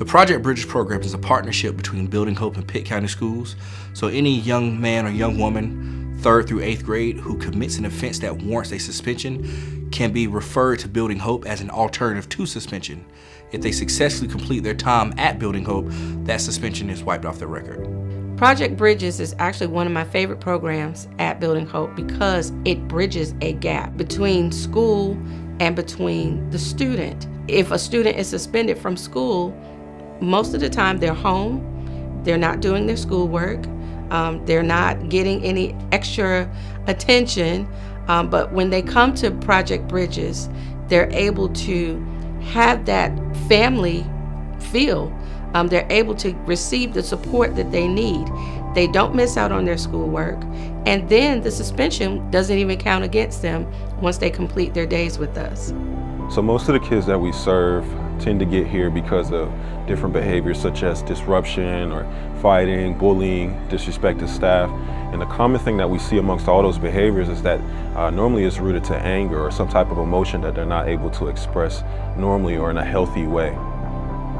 The Project Bridges program is a partnership between Building Hope and Pitt County Schools. So any young man or young woman, 3rd through 8th grade, who commits an offense that warrants a suspension can be referred to Building Hope as an alternative to suspension. If they successfully complete their time at Building Hope, that suspension is wiped off their record. Project Bridges is actually one of my favorite programs at Building Hope because it bridges a gap between school and between the student. If a student is suspended from school, most of the time they're home, they're not doing their schoolwork, they're not getting any extra attention, but when they come to Project Bridges, they're able to have that family feel. They're able to receive the support that they need. They don't miss out on their schoolwork, and then the suspension doesn't even count against them once they complete their days with us. So most of the kids that we serve tend to get here because of different behaviors such as disruption or fighting, bullying, disrespect to staff. And the common thing that we see amongst all those behaviors is that normally it's rooted to anger or some type of emotion that they're not able to express normally or in a healthy way.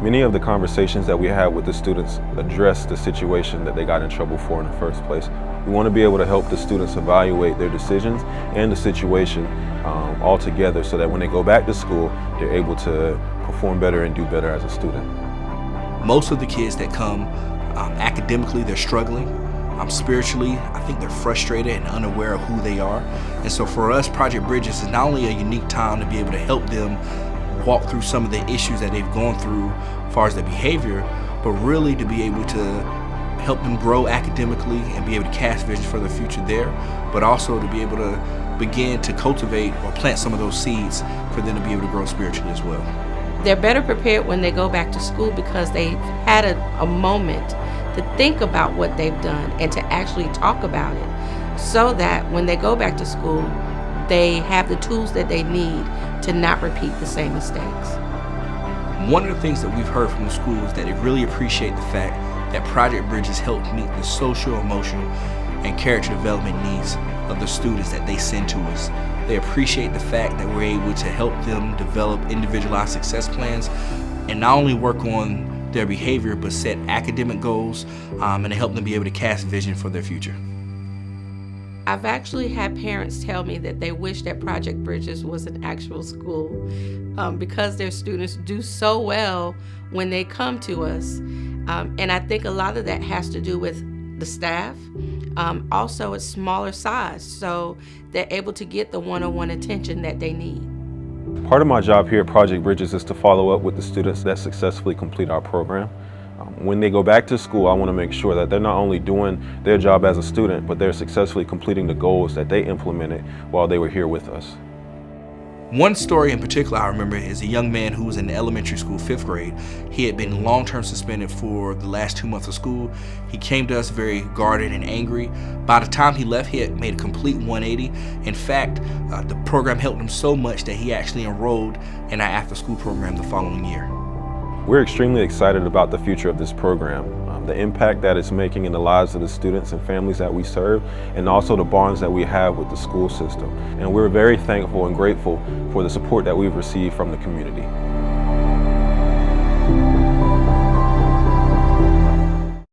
Many of the conversations that we have with the students address the situation that they got in trouble for in the first place. We want to be able to help the students evaluate their decisions and the situation all together so that when they go back to school, they're able to perform better and do better as a student. Most of the kids that come, academically, they're struggling. Spiritually, I think they're frustrated and unaware of who they are. And so for us, Project Bridges is not only a unique time to be able to help them walk through some of the issues that they've gone through as far as their behavior, but really to be able to help them grow academically and be able to cast visions for the future there, but also to be able to begin to cultivate or plant some of those seeds for them to be able to grow spiritually as well. They're better prepared when they go back to school because they've had a moment to think about what they've done and to actually talk about it, so that when they go back to school, they have the tools that they need to not repeat the same mistakes. One of the things that we've heard from the school is that they really appreciate the fact that Project Bridges help meet the social, emotional, and character development needs of the students that they send to us. They appreciate the fact that we're able to help them develop individualized success plans and not only work on their behavior, but set academic goals and to help them be able to cast vision for their future. I've actually had parents tell me that they wish that Project Bridges was an actual school because their students do so well when they come to us. And I think a lot of that has to do with the staff. Also, it's smaller size, so they're able to get the one-on-one attention that they need. Part of my job here at Project Bridges is to follow up with the students that successfully complete our program. When they go back to school, I want to make sure that they're not only doing their job as a student, but they're successfully completing the goals that they implemented while they were here with us. One story in particular I remember is a young man who was in elementary school, 5th grade. He had been long-term suspended for the last 2 months of school. He came to us very guarded and angry. By the time he left, he had made a complete 180. In fact, the program helped him so much that he actually enrolled in our after-school program the following year. We're extremely excited about the future of this program, the impact that it's making in the lives of the students and families that we serve, and also the bonds that we have with the school system. And we're very thankful and grateful for the support that we've received from the community.